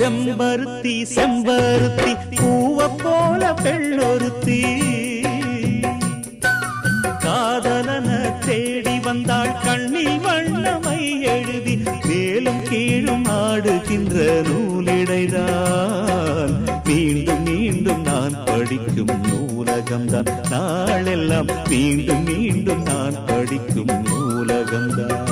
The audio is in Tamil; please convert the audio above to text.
செம்பருத்தி செம்பருத்தி பூவ போல பெண்ணொருத்தி காதலன தேடி வந்தாள் கண்ணில் வண்ணமை எழுதி மேலும் கீழும் ஆடுகின்ற நூலிடைதான் மீண்டும் மீண்டும் நான் படிக்கும் நூலகம்தான் நாளெல்லாம் மீண்டும் மீண்டும் நான் படிக்கும் நூலகம்தான்